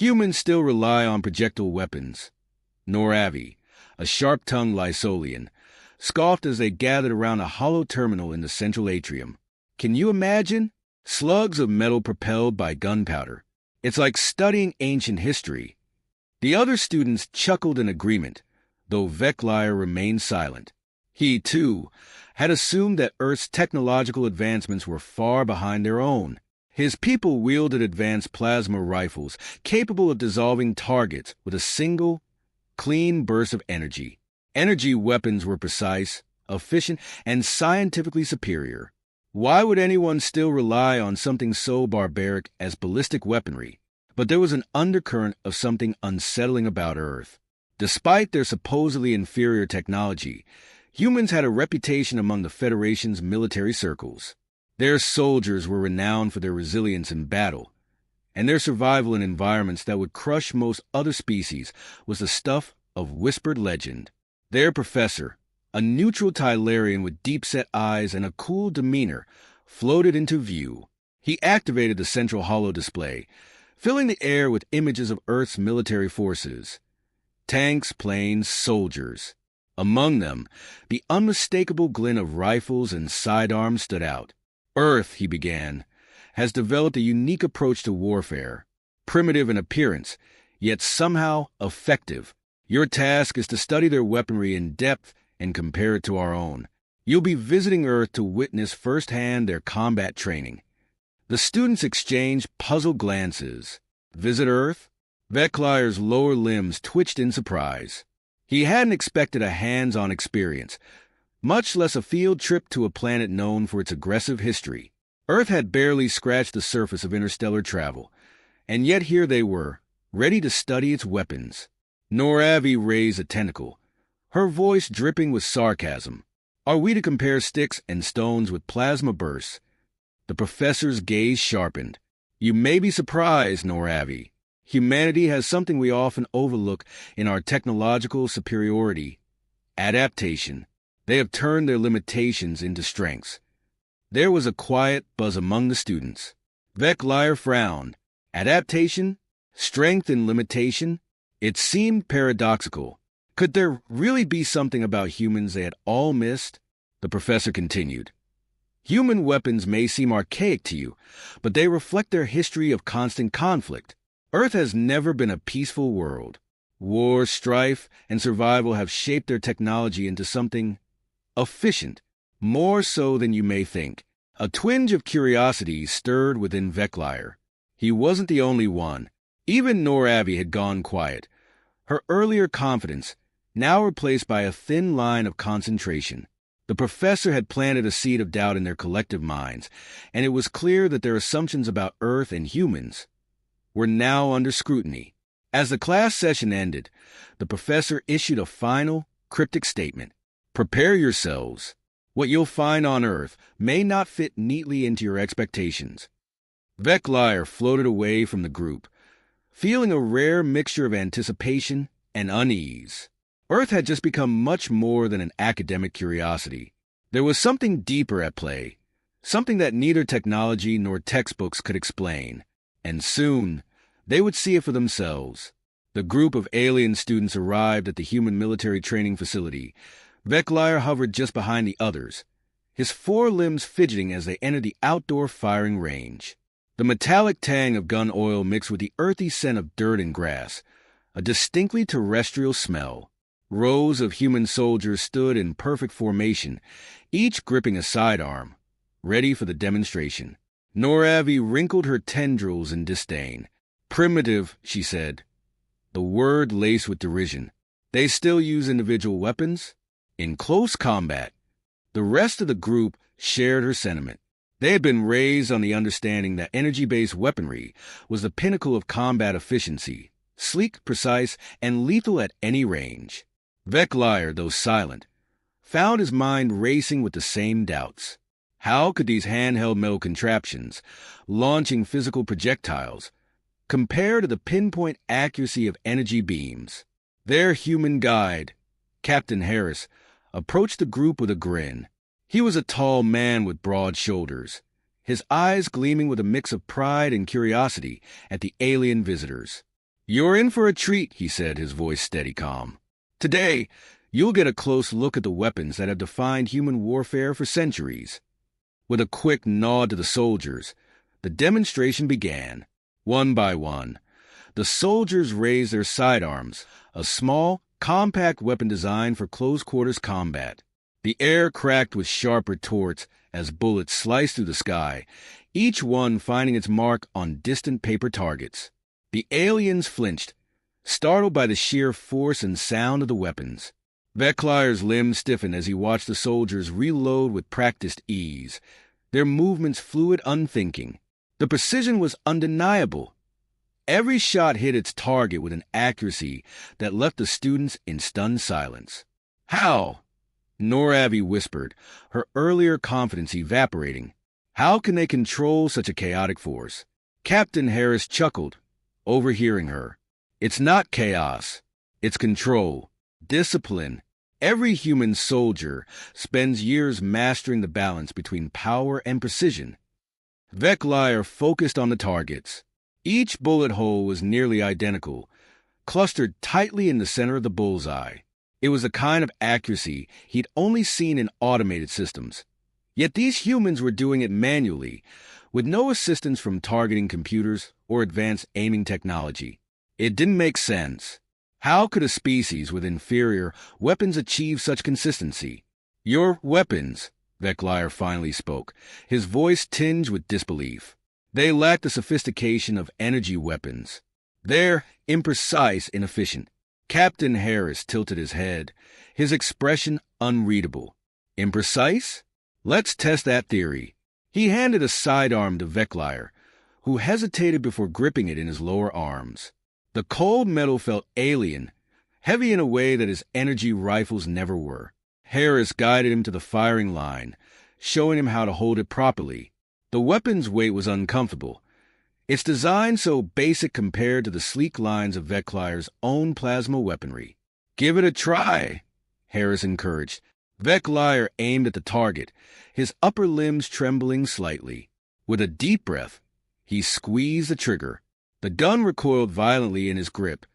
Humans still rely on projectile weapons. Noravi, a sharp-tongued Lysolian, scoffed as they gathered around a hollow terminal in the central atrium. Can you imagine? Slugs of metal propelled by gunpowder. It's like studying ancient history. The other students chuckled in agreement, though Veclair remained silent. He, too, had assumed that Earth's technological advancements were far behind their own. His people wielded advanced plasma rifles capable of dissolving targets with a single, clean burst of energy. Energy weapons were precise, efficient, and scientifically superior. Why would anyone still rely on something so barbaric as ballistic weaponry? But there was an undercurrent of something unsettling about Earth. Despite their supposedly inferior technology, humans had a reputation among the Federation's military circles. Their soldiers were renowned for their resilience in battle, and their survival in environments that would crush most other species was the stuff of whispered legend. Their professor, a neutral Tylarian with deep-set eyes and a cool demeanor, floated into view. He activated the central holo display, filling the air with images of Earth's military forces. Tanks, planes, soldiers. Among them, the unmistakable glint of rifles and sidearms stood out. Earth, he began, has developed a unique approach to warfare, primitive in appearance, yet somehow effective. Your task is to study their weaponry in depth and compare it to our own. You'll be visiting Earth to witness firsthand their combat training. The students exchanged puzzled glances. Visit Earth? Veclair's lower limbs twitched in surprise. He hadn't expected a hands-on experience, much less a field trip to a planet known for its aggressive history. Earth had barely scratched the surface of interstellar travel, and yet here they were, ready to study its weapons. Noravi raised a tentacle, her voice dripping with sarcasm. Are we to compare sticks and stones with plasma bursts? The professor's gaze sharpened. You may be surprised, Noravi. Humanity has something we often overlook in our technological superiority: adaptation. They have turned their limitations into strengths. There was a quiet buzz among the students. Veclair frowned. Adaptation? Strength and limitation? It seemed paradoxical. Could there really be something about humans they had all missed? The professor continued. Human weapons may seem archaic to you, but they reflect their history of constant conflict. Earth has never been a peaceful world. War, strife, and survival have shaped their technology into something efficient, more so than you may think. A twinge of curiosity stirred within Veclair. He wasn't the only one. Even Noravi had gone quiet, her earlier confidence now replaced by a thin line of concentration. The professor had planted a seed of doubt in their collective minds, and it was clear that their assumptions about Earth and humans were now under scrutiny. As the class session ended, the professor issued a final, cryptic statement. Prepare yourselves. What you'll find on Earth may not fit neatly into your expectations. Veclair floated away from the group, feeling a rare mixture of anticipation and unease. Earth had just become much more than an academic curiosity. There was something deeper at play, something that neither technology nor textbooks could explain. And soon, they would see it for themselves. The group of alien students arrived at the human military training facility. Veclair hovered just behind the others, his four limbs fidgeting as they entered the outdoor firing range. The metallic tang of gun oil mixed with the earthy scent of dirt and grass, a distinctly terrestrial smell. Rows of human soldiers stood in perfect formation, each gripping a sidearm, ready for the demonstration. Noravi wrinkled her tendrils in disdain. Primitive, she said, the word laced with derision. They still use individual weapons? In close combat. The rest of the group shared her sentiment. They had been raised on the understanding that energy-based weaponry was the pinnacle of combat efficiency, sleek, precise, and lethal at any range. Veclair, though silent, found his mind racing with the same doubts. How could these handheld metal contraptions, launching physical projectiles, compare to the pinpoint accuracy of energy beams? Their human guide, Captain Harris, approached the group with a grin. He was a tall man with broad shoulders, his eyes gleaming with a mix of pride and curiosity at the alien visitors. "You're in for a treat," he said, his voice steady calm. "Today, you'll get a close look at the weapons that have defined human warfare for centuries." With a quick nod to the soldiers, the demonstration began. One by one, the soldiers raised their sidearms, a small, compact weapon designed for close-quarters combat. The air cracked with sharp retorts as bullets sliced through the sky, each one finding its mark on distant paper targets. The aliens flinched, startled by the sheer force and sound of the weapons. Veclier's limbs stiffened as he watched the soldiers reload with practiced ease, their movements fluid, unthinking. The precision was undeniable. Every shot hit its target with an accuracy that left the students in stunned silence. "How?" Noravi whispered, her earlier confidence evaporating. "How can they control such a chaotic force?" Captain Harris chuckled, overhearing her. "It's not chaos. It's control. Discipline. Every human soldier spends years mastering the balance between power and precision." Veclier focused on the targets. Each bullet hole was nearly identical, clustered tightly in the center of the bullseye. It was a kind of accuracy he'd only seen in automated systems. Yet these humans were doing it manually, with no assistance from targeting computers or advanced aiming technology. It didn't make sense. How could a species with inferior weapons achieve such consistency? "Your weapons," Veclier finally spoke, his voice tinged with disbelief. "They lack the sophistication of energy weapons. They're imprecise, inefficient." Captain Harris tilted his head, his expression unreadable. "Imprecise? Let's test that theory." He handed a sidearm to Veclier, who hesitated before gripping it in his lower arms. The cold metal felt alien, heavy in a way that his energy rifles never were. Harris guided him to the firing line, showing him how to hold it properly. The weapon's weight was uncomfortable, its design so basic compared to the sleek lines of Veclier's own plasma weaponry. "Give it a try," Harris encouraged. Veclier aimed at the target, his upper limbs trembling slightly. With a deep breath, he squeezed the trigger. The gun recoiled violently in his grip,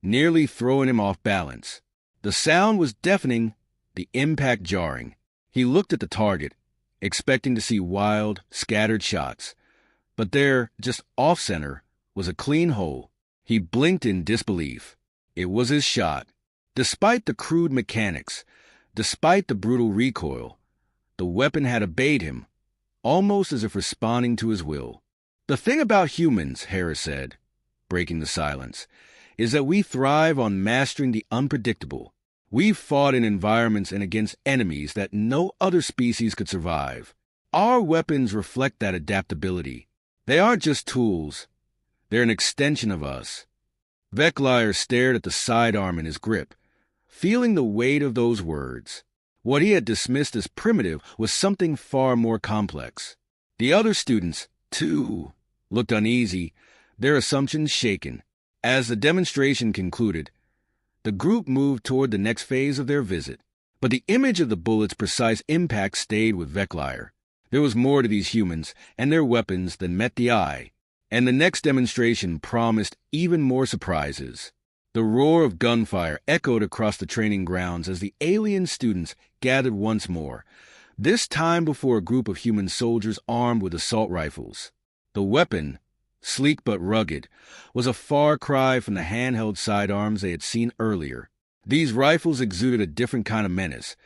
nearly throwing him off balance. The sound was deafening, the impact jarring. He looked at the target, expecting to see wild, scattered shots. But there, just off-center, was a clean hole. He blinked in disbelief. It was his shot. Despite the crude mechanics, despite the brutal recoil, the weapon had obeyed him, almost as if responding to his will. "The thing about humans," Harris said, breaking the silence, "is that we thrive on mastering the unpredictable. We've fought in environments and against enemies that no other species could survive. Our weapons reflect that adaptability. They aren't just tools. They're an extension of us." Veclier stared at the sidearm in his grip, feeling the weight of those words. What he had dismissed as primitive was something far more complex. The other students, too, looked uneasy, their assumptions shaken. As the demonstration concluded, the group moved toward the next phase of their visit. But the image of the bullet's precise impact stayed with Veclier. There was more to these humans and their weapons than met the eye, and the next demonstration promised even more surprises. The roar of gunfire echoed across the training grounds as the alien students gathered once more, this time before a group of human soldiers armed with assault rifles. The weapon, sleek but rugged, was a far cry from the handheld sidearms they had seen earlier. These rifles exuded a different kind of menace,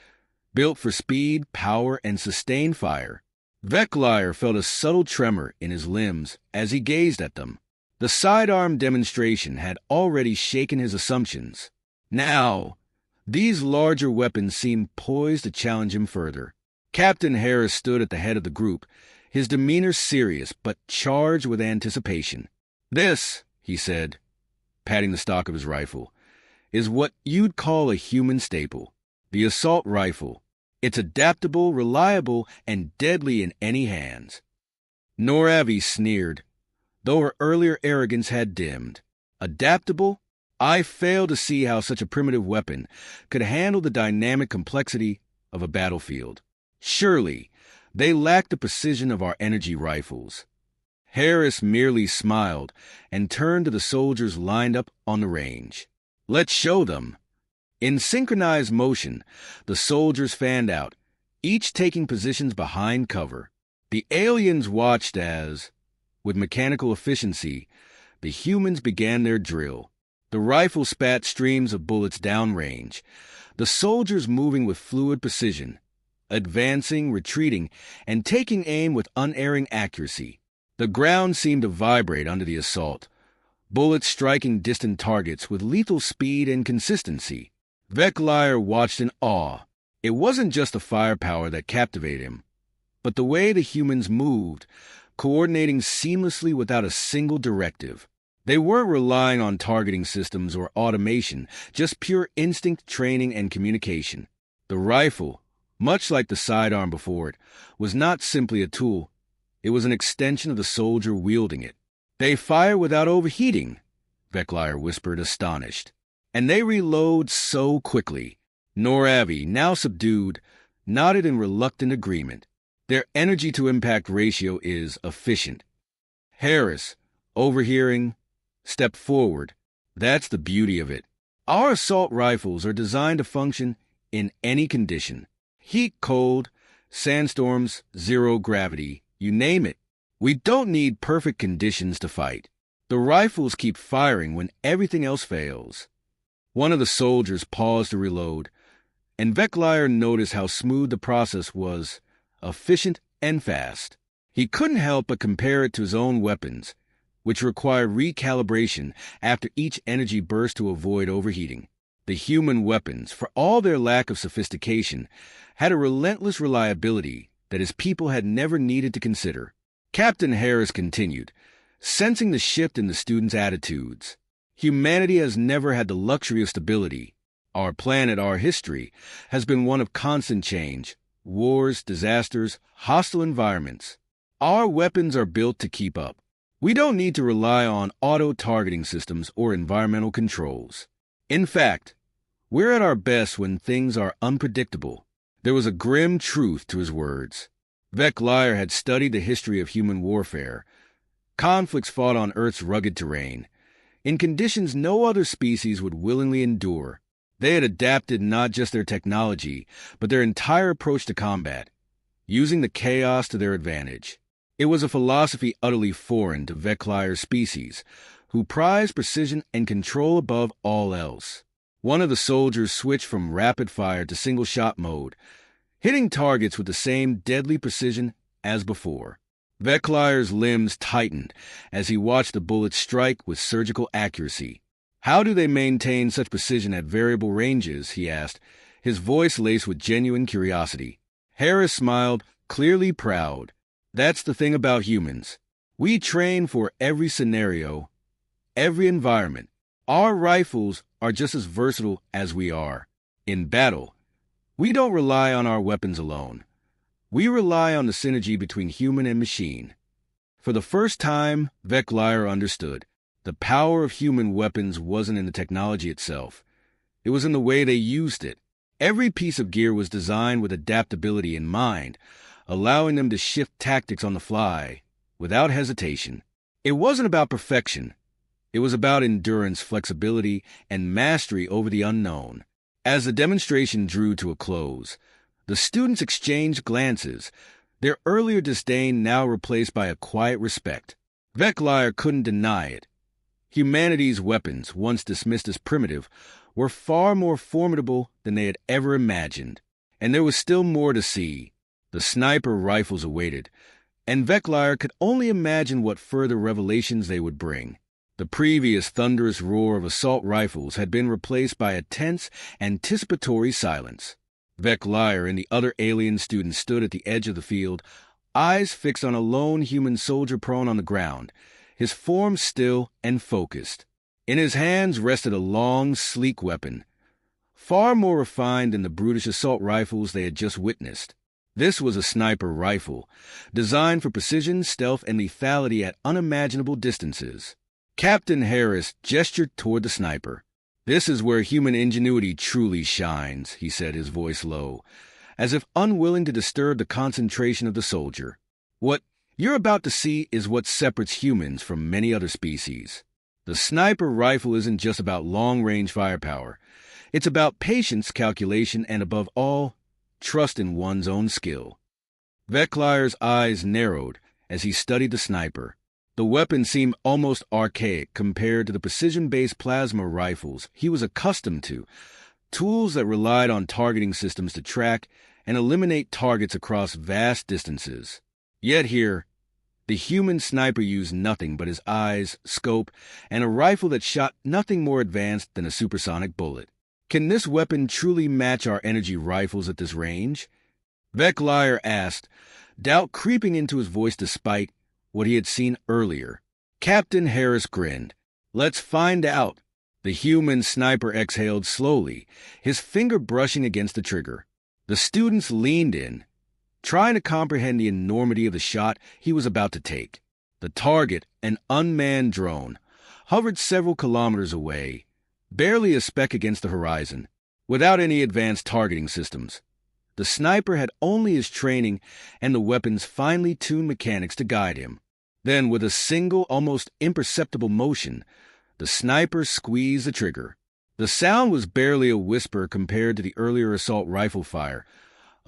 built for speed, power, and sustained fire. Veclier felt a subtle tremor in his limbs as he gazed at them. The sidearm demonstration had already shaken his assumptions. Now, these larger weapons seemed poised to challenge him further. Captain Harris stood at the head of the group, his demeanor serious but charged with anticipation. "This," he said, patting the stock of his rifle, "is what you'd call a human staple, the assault rifle. It's adaptable, reliable, and deadly in any hands." Noravi sneered, though her earlier arrogance had dimmed. "Adaptable? I fail to see how such a primitive weapon could handle the dynamic complexity of a battlefield. Surely, they lack the precision of our energy rifles." Harris merely smiled and turned to the soldiers lined up on the range. "Let's show them." In synchronized motion, the soldiers fanned out, each taking positions behind cover. The aliens watched as, with mechanical efficiency, the humans began their drill. The rifle spat streams of bullets downrange, the soldiers moving with fluid precision, advancing, retreating, and taking aim with unerring accuracy. The ground seemed to vibrate under the assault, bullets striking distant targets with lethal speed and consistency. Veclair watched in awe. It wasn't just the firepower that captivated him, but the way the humans moved, coordinating seamlessly without a single directive. They weren't relying on targeting systems or automation, just pure instinct, training, and communication. The rifle, much like the sidearm before it, was not simply a tool. It was an extension of the soldier wielding it. "They fire without overheating," Veclair whispered, astonished. "And they reload so quickly." Noravi, now subdued, nodded in reluctant agreement. "Their energy-to-impact ratio is efficient." Harris, overhearing, stepped forward. "That's the beauty of it. Our assault rifles are designed to function in any condition. Heat, cold, sandstorms, zero gravity, you name it. We don't need perfect conditions to fight. The rifles keep firing when everything else fails." One of the soldiers paused to reload, and Veclair noticed how smooth the process was, efficient and fast. He couldn't help but compare it to his own weapons, which require recalibration after each energy burst to avoid overheating. The human weapons, for all their lack of sophistication, had a relentless reliability that his people had never needed to consider. Captain Harris continued, sensing the shift in the students' attitudes. "Humanity has never had the luxury of stability. Our planet, our history, has been one of constant change, wars, disasters, hostile environments. Our weapons are built to keep up. We don't need to rely on auto-targeting systems or environmental controls. In fact, we're at our best when things are unpredictable." There was a grim truth to his words. Veclair had studied the history of human warfare, conflicts fought on Earth's rugged terrain, in conditions no other species would willingly endure. They had adapted not just their technology, but their entire approach to combat, using the chaos to their advantage. It was a philosophy utterly foreign to Veclair's species, who prized precision and control above all else. One of the soldiers switched from rapid fire to single-shot mode, hitting targets with the same deadly precision as before. Veclair's limbs tightened as he watched the bullets strike with surgical accuracy. "How do they maintain such precision at variable ranges?" he asked, his voice laced with genuine curiosity. Harris smiled, clearly proud. "That's the thing about humans. We train for every scenario, every environment. Our rifles are just as versatile as we are. In battle, we don't rely on our weapons alone. We rely on the synergy between human and machine." For the first time, Veclair understood. The power of human weapons wasn't in the technology itself. It was in the way they used it. Every piece of gear was designed with adaptability in mind, allowing them to shift tactics on the fly, without hesitation. It wasn't about perfection. It was about endurance, flexibility, and mastery over the unknown. As the demonstration drew to a close, the students exchanged glances, their earlier disdain now replaced by a quiet respect. Veclair couldn't deny it. Humanity's weapons, once dismissed as primitive, were far more formidable than they had ever imagined. And there was still more to see. The sniper rifles awaited, and Veclair could only imagine what further revelations they would bring. The previous thunderous roar of assault rifles had been replaced by a tense, anticipatory silence. Veclair and the other alien students stood at the edge of the field, eyes fixed on a lone human soldier prone on the ground, his form still and focused. In his hands rested a long, sleek weapon, far more refined than the brutish assault rifles they had just witnessed. This was a sniper rifle, designed for precision, stealth, and lethality at unimaginable distances. Captain Harris gestured toward the sniper. "This is where human ingenuity truly shines," he said, his voice low, as if unwilling to disturb the concentration of the soldier. "What You're about to see is what separates humans from many other species. The sniper rifle isn't just about long-range firepower. It's about patience, calculation, and above all, trust in one's own skill. Veclier's eyes narrowed as he studied the sniper. The weapon seemed almost archaic compared to the precision-based plasma rifles he was accustomed to, tools that relied on targeting systems to track and eliminate targets across vast distances. Yet here, the human sniper used nothing but his eyes, scope, and a rifle that shot nothing more advanced than a supersonic bullet. Can this weapon truly match our energy rifles at this range? Veclier asked, doubt creeping into his voice despite what he had seen earlier. Captain Harris grinned. Let's find out. The human sniper exhaled slowly, his finger brushing against the trigger. The students leaned in, trying to comprehend the enormity of the shot he was about to take. The target, an unmanned drone, hovered several kilometers away, barely a speck against the horizon, without any advanced targeting systems. The sniper had only his training and the weapon's finely tuned mechanics to guide him. Then, with a single, almost imperceptible motion, the sniper squeezed the trigger. The sound was barely a whisper compared to the earlier assault rifle fire,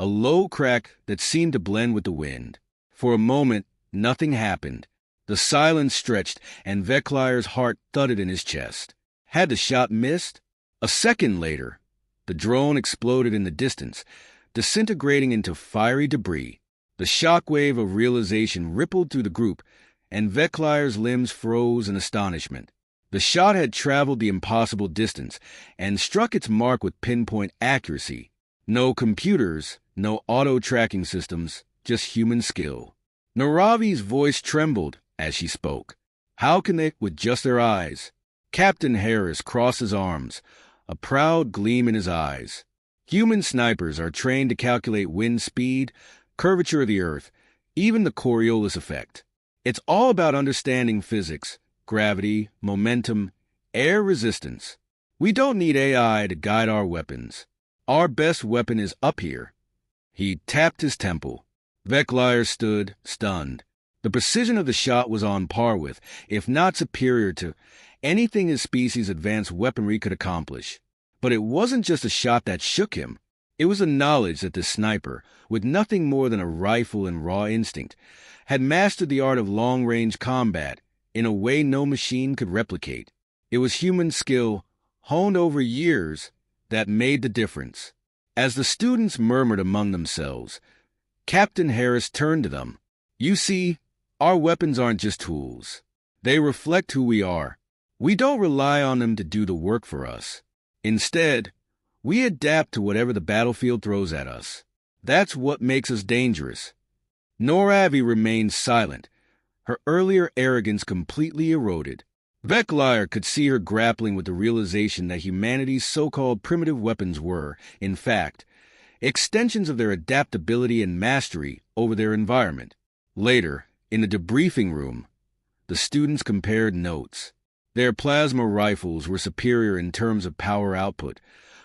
a low crack that seemed to blend with the wind. For a moment, nothing happened. The silence stretched, and Veclier's heart thudded in his chest. Had the shot missed? A second later, the drone exploded in the distance, disintegrating into fiery debris. The shockwave of realization rippled through the group, and Veclier's limbs froze in astonishment. The shot had traveled the impossible distance and struck its mark with pinpoint accuracy. No computers, no auto-tracking systems, just human skill. Naravi's voice trembled as she spoke. How can they, with just their eyes? Captain Harris crossed his arms, a proud gleam in his eyes. Human snipers are trained to calculate wind speed, curvature of the Earth, even the Coriolis effect. It's all about understanding physics, gravity, momentum, air resistance. We don't need AI to guide our weapons. Our best weapon is up here. He tapped his temple. Veclier stood, stunned. The precision of the shot was on par with, if not superior to, anything his species' advanced weaponry could accomplish. But it wasn't just a shot that shook him. It was the knowledge that the sniper, with nothing more than a rifle and raw instinct, had mastered the art of long-range combat in a way no machine could replicate. It was human skill, honed over years, that made the difference. As the students murmured among themselves, Captain Harris turned to them. You see, our weapons aren't just tools. They reflect who we are. We don't rely on them to do the work for us. Instead, we adapt to whatever the battlefield throws at us. That's what makes us dangerous. Noravi remained silent, her earlier arrogance completely eroded. Veclier could see her grappling with the realization that humanity's so-called primitive weapons were, in fact, extensions of their adaptability and mastery over their environment. Later, in the debriefing room, the students compared notes. Their plasma rifles were superior in terms of power output,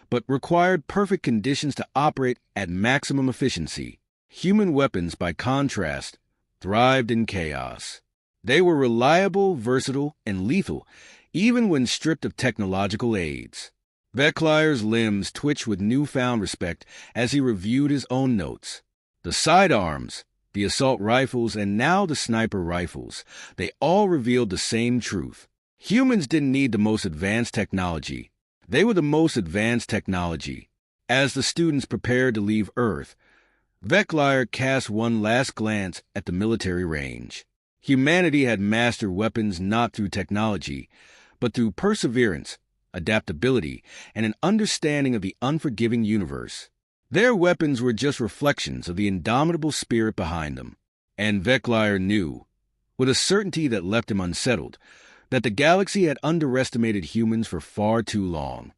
but required perfect conditions to operate at maximum efficiency. Human weapons, by contrast, thrived in chaos. They were reliable, versatile, and lethal, even when stripped of technological aids. Veclier's limbs twitched with newfound respect as he reviewed his own notes. The sidearms, the assault rifles, and now the sniper rifles, they all revealed the same truth. Humans didn't need the most advanced technology. They were the most advanced technology. As the students prepared to leave Earth, Veclier cast one last glance at the military range. Humanity had mastered weapons not through technology, but through perseverance, adaptability, and an understanding of the unforgiving universe. Their weapons were just reflections of the indomitable spirit behind them. And Veclier knew, with a certainty that left him unsettled, that the galaxy had underestimated humans for far too long.